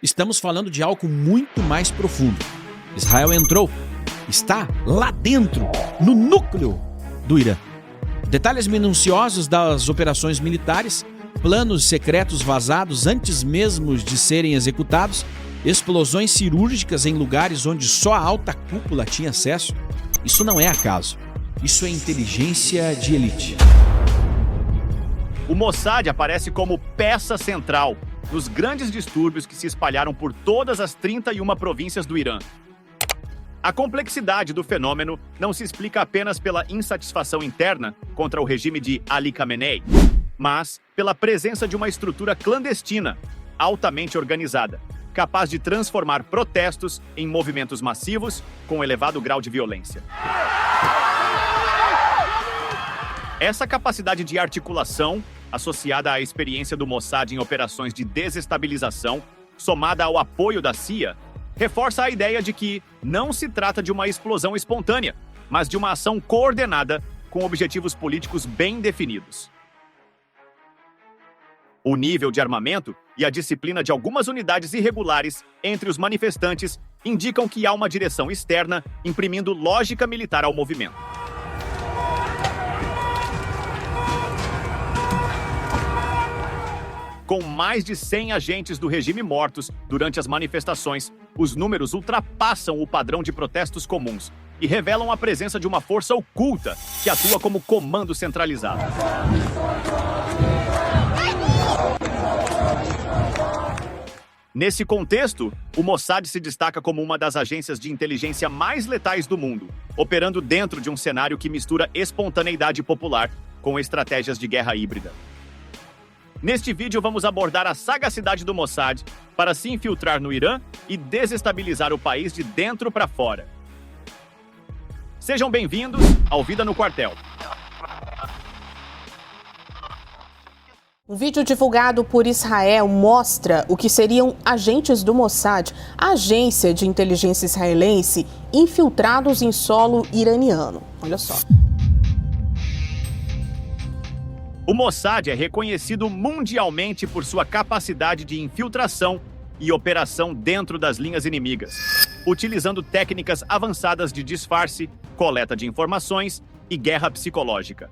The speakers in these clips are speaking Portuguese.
Estamos falando de algo muito mais profundo. Israel entrou, está lá dentro, no núcleo do Irã. Detalhes minuciosos das operações militares, planos secretos vazados antes mesmo de serem executados, explosões cirúrgicas em lugares onde só a alta cúpula tinha acesso. Isso não é acaso. Isso é inteligência de elite. O Mossad aparece como peça central nos grandes distúrbios que se espalharam por todas as 31 províncias do Irã. A complexidade do fenômeno não se explica apenas pela insatisfação interna contra o regime de Ali Khamenei, mas pela presença de uma estrutura clandestina, altamente organizada, capaz de transformar protestos em movimentos massivos com elevado grau de violência. Essa capacidade de articulação, associada à experiência do Mossad em operações de desestabilização, somada ao apoio da CIA, reforça a ideia de que não se trata de uma explosão espontânea, mas de uma ação coordenada com objetivos políticos bem definidos. O nível de armamento e a disciplina de algumas unidades irregulares entre os manifestantes indicam que há uma direção externa imprimindo lógica militar ao movimento. Com mais de 100 agentes do regime mortos durante as manifestações, os números ultrapassam o padrão de protestos comuns e revelam a presença de uma força oculta que atua como comando centralizado. Nesse contexto, o Mossad se destaca como uma das agências de inteligência mais letais do mundo, operando dentro de um cenário que mistura espontaneidade popular com estratégias de guerra híbrida. Neste vídeo, vamos abordar a sagacidade do Mossad para se infiltrar no Irã e desestabilizar o país de dentro para fora. Sejam bem-vindos ao Vida no Quartel. Um vídeo divulgado por Israel mostra o que seriam agentes do Mossad, a agência de inteligência israelense, infiltrados em solo iraniano. Olha só. O Mossad é reconhecido mundialmente por sua capacidade de infiltração e operação dentro das linhas inimigas, utilizando técnicas avançadas de disfarce, coleta de informações e guerra psicológica.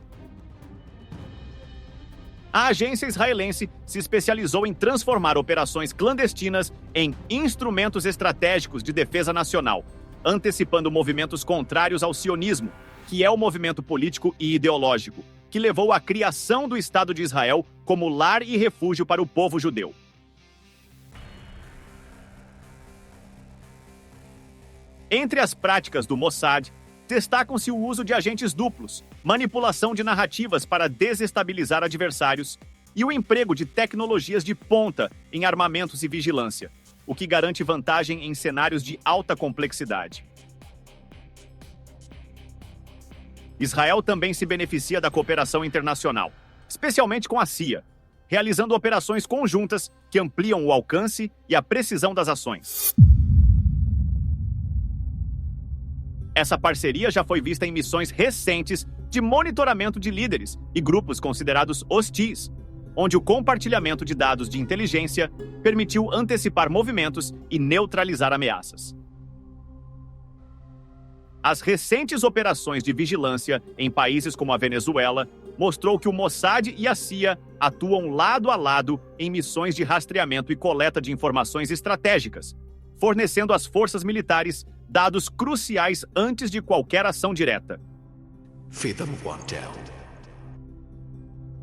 A agência israelense se especializou em transformar operações clandestinas em instrumentos estratégicos de defesa nacional, antecipando movimentos contrários ao sionismo, que é o movimento político e ideológico que levou à criação do Estado de Israel como lar e refúgio para o povo judeu. Entre as práticas do Mossad, destacam-se o uso de agentes duplos, manipulação de narrativas para desestabilizar adversários e o emprego de tecnologias de ponta em armamentos e vigilância, o que garante vantagem em cenários de alta complexidade. Israel também se beneficia da cooperação internacional, especialmente com a CIA, realizando operações conjuntas que ampliam o alcance e a precisão das ações. Essa parceria já foi vista em missões recentes de monitoramento de líderes e grupos considerados hostis, onde o compartilhamento de dados de inteligência permitiu antecipar movimentos e neutralizar ameaças. As recentes operações de vigilância em países como a Venezuela mostrou que o Mossad e a CIA atuam lado a lado em missões de rastreamento e coleta de informações estratégicas, fornecendo às forças militares dados cruciais antes de qualquer ação direta.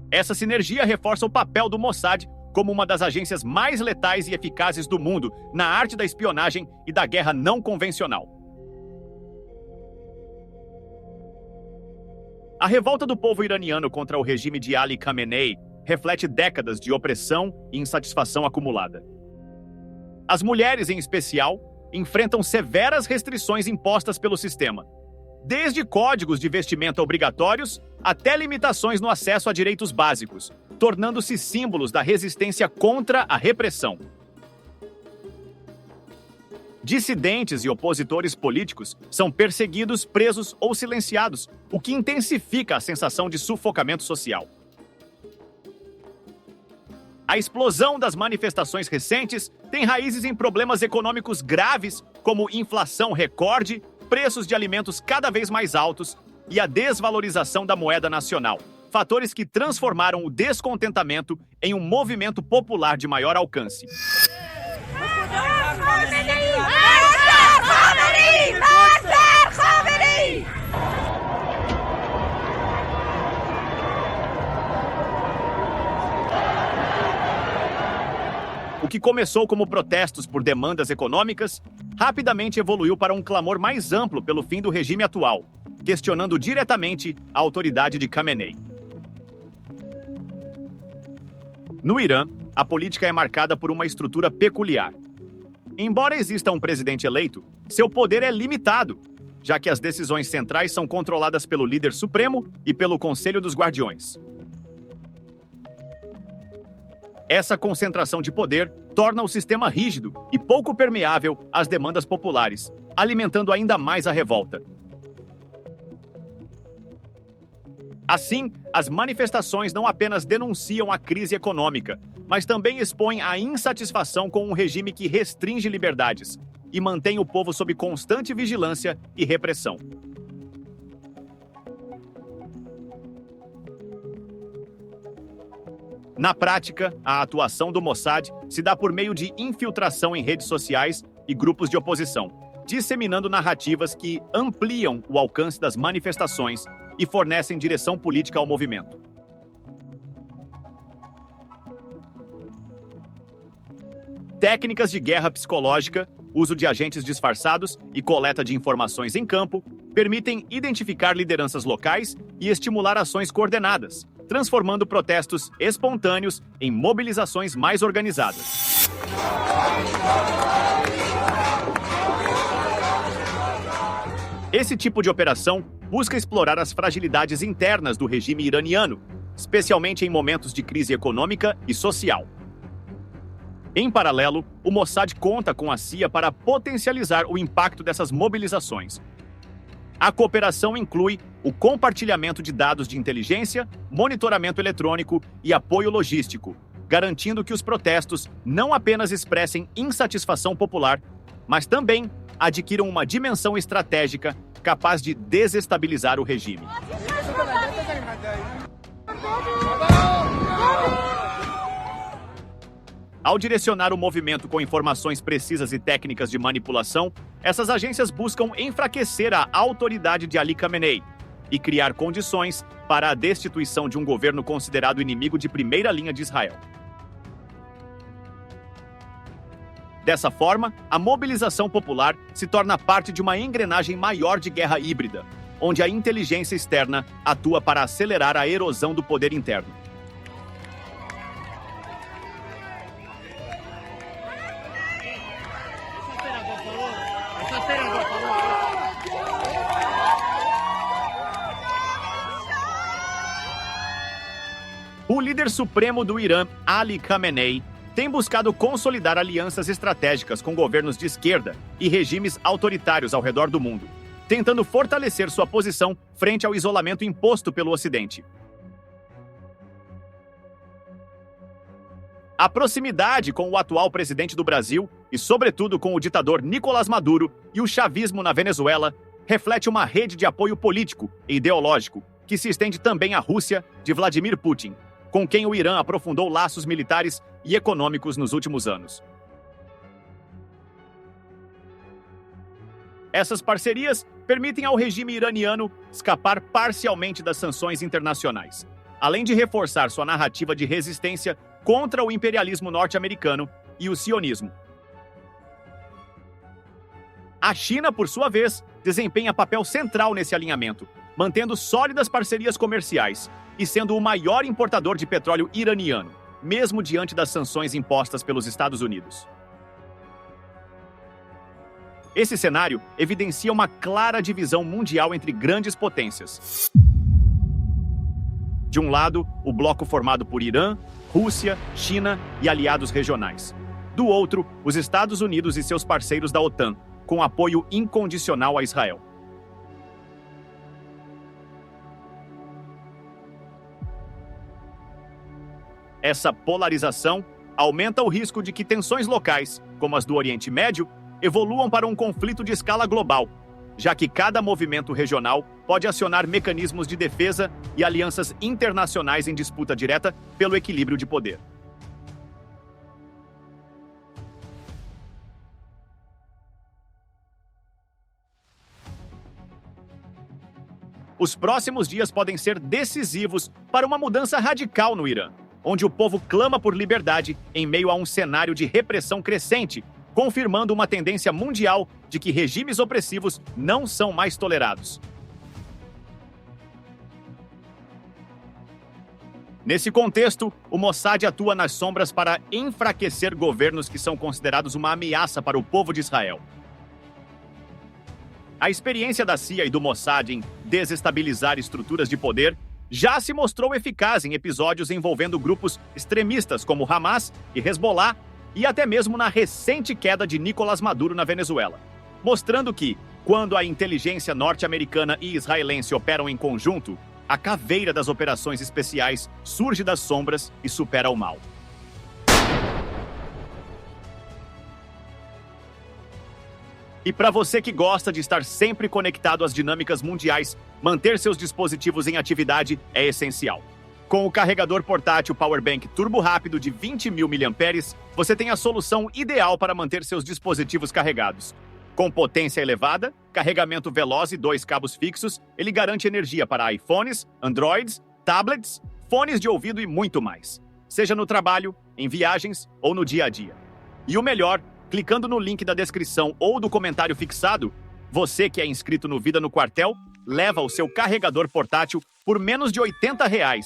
Essa sinergia reforça o papel do Mossad como uma das agências mais letais e eficazes do mundo na arte da espionagem e da guerra não convencional. A revolta do povo iraniano contra o regime de Ali Khamenei reflete décadas de opressão e insatisfação acumulada. As mulheres, em especial, enfrentam severas restrições impostas pelo sistema, desde códigos de vestimenta obrigatórios até limitações no acesso a direitos básicos, tornando-se símbolos da resistência contra a repressão. Dissidentes e opositores políticos são perseguidos, presos ou silenciados, o que intensifica a sensação de sufocamento social. A explosão das manifestações recentes tem raízes em problemas econômicos graves, como inflação recorde, preços de alimentos cada vez mais altos e a desvalorização da moeda nacional. Fatores que transformaram o descontentamento em um movimento popular de maior alcance. O que começou como protestos por demandas econômicas, rapidamente evoluiu para um clamor mais amplo pelo fim do regime atual, questionando diretamente a autoridade de Khamenei. No Irã, a política é marcada por uma estrutura peculiar. Embora exista um presidente eleito, seu poder é limitado, já que as decisões centrais são controladas pelo líder supremo e pelo Conselho dos Guardiões. Essa concentração de poder torna o sistema rígido e pouco permeável às demandas populares, alimentando ainda mais a revolta. Assim, as manifestações não apenas denunciam a crise econômica, mas também expõem a insatisfação com um regime que restringe liberdades e mantém o povo sob constante vigilância e repressão. Na prática, a atuação do Mossad se dá por meio de infiltração em redes sociais e grupos de oposição, disseminando narrativas que ampliam o alcance das manifestações e fornecem direção política ao movimento. Técnicas de guerra psicológica, uso de agentes disfarçados e coleta de informações em campo permitem identificar lideranças locais e estimular ações coordenadas, transformando protestos espontâneos em mobilizações mais organizadas. Esse tipo de operação busca explorar as fragilidades internas do regime iraniano, especialmente em momentos de crise econômica e social. Em paralelo, o Mossad conta com a CIA para potencializar o impacto dessas mobilizações. A cooperação inclui o compartilhamento de dados de inteligência, monitoramento eletrônico e apoio logístico, garantindo que os protestos não apenas expressem insatisfação popular, mas também adquiram uma dimensão estratégica capaz de desestabilizar o regime. Ao direcionar o movimento com informações precisas e técnicas de manipulação, essas agências buscam enfraquecer a autoridade de Ali Khamenei e criar condições para a destituição de um governo considerado inimigo de primeira linha de Israel. Dessa forma, a mobilização popular se torna parte de uma engrenagem maior de guerra híbrida, onde a inteligência externa atua para acelerar a erosão do poder interno. O líder supremo do Irã, Ali Khamenei, tem buscado consolidar alianças estratégicas com governos de esquerda e regimes autoritários ao redor do mundo, tentando fortalecer sua posição frente ao isolamento imposto pelo Ocidente. A proximidade com o atual presidente do Brasil e, sobretudo, com o ditador Nicolás Maduro e o chavismo na Venezuela reflete uma rede de apoio político e ideológico que se estende também à Rússia de Vladimir Putin, com quem o Irã aprofundou laços militares e econômicos nos últimos anos. Essas parcerias permitem ao regime iraniano escapar parcialmente das sanções internacionais, além de reforçar sua narrativa de resistência contra o imperialismo norte-americano e o sionismo. A China, por sua vez, desempenha papel central nesse alinhamento, mantendo sólidas parcerias comerciais e sendo o maior importador de petróleo iraniano, mesmo diante das sanções impostas pelos Estados Unidos. Esse cenário evidencia uma clara divisão mundial entre grandes potências. De um lado, o bloco formado por Irã, Rússia, China e aliados regionais. Do outro, os Estados Unidos e seus parceiros da OTAN, com apoio incondicional a Israel. Essa polarização aumenta o risco de que tensões locais, como as do Oriente Médio, evoluam para um conflito de escala global, já que cada movimento regional pode acionar mecanismos de defesa e alianças internacionais em disputa direta pelo equilíbrio de poder. Os próximos dias podem ser decisivos para uma mudança radical no Irã, onde o povo clama por liberdade em meio a um cenário de repressão crescente, confirmando uma tendência mundial de que regimes opressivos não são mais tolerados. Nesse contexto, o Mossad atua nas sombras para enfraquecer governos que são considerados uma ameaça para o povo de Israel. A experiência da CIA e do Mossad em desestabilizar estruturas de poder já se mostrou eficaz em episódios envolvendo grupos extremistas como Hamas e Hezbollah, e até mesmo na recente queda de Nicolás Maduro na Venezuela, mostrando que, quando a inteligência norte-americana e israelense operam em conjunto, a caveira das operações especiais surge das sombras e supera o mal. E para você que gosta de estar sempre conectado às dinâmicas mundiais, manter seus dispositivos em atividade é essencial. Com o carregador portátil Powerbank Turbo Rápido de 20.000 mAh, você tem a solução ideal para manter seus dispositivos carregados. Com potência elevada, carregamento veloz e 2 cabos fixos, ele garante energia para iPhones, Androids, tablets, fones de ouvido e muito mais. Seja no trabalho, em viagens ou no dia a dia. E o melhor, clicando no link da descrição ou do comentário fixado, você que é inscrito no Vida no Quartel, leva o seu carregador portátil por menos de R$80.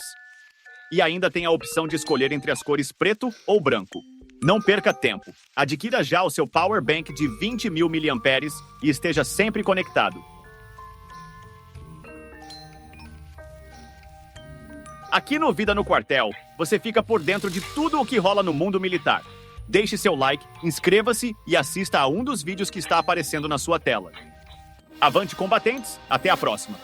E ainda tem a opção de escolher entre as cores preto ou branco. Não perca tempo. Adquira já o seu Power Bank de 20.000 mAh e esteja sempre conectado. Aqui no Vida no Quartel, você fica por dentro de tudo o que rola no mundo militar. Deixe seu like, inscreva-se e assista a um dos vídeos que está aparecendo na sua tela. Avante, combatentes! Até a próxima!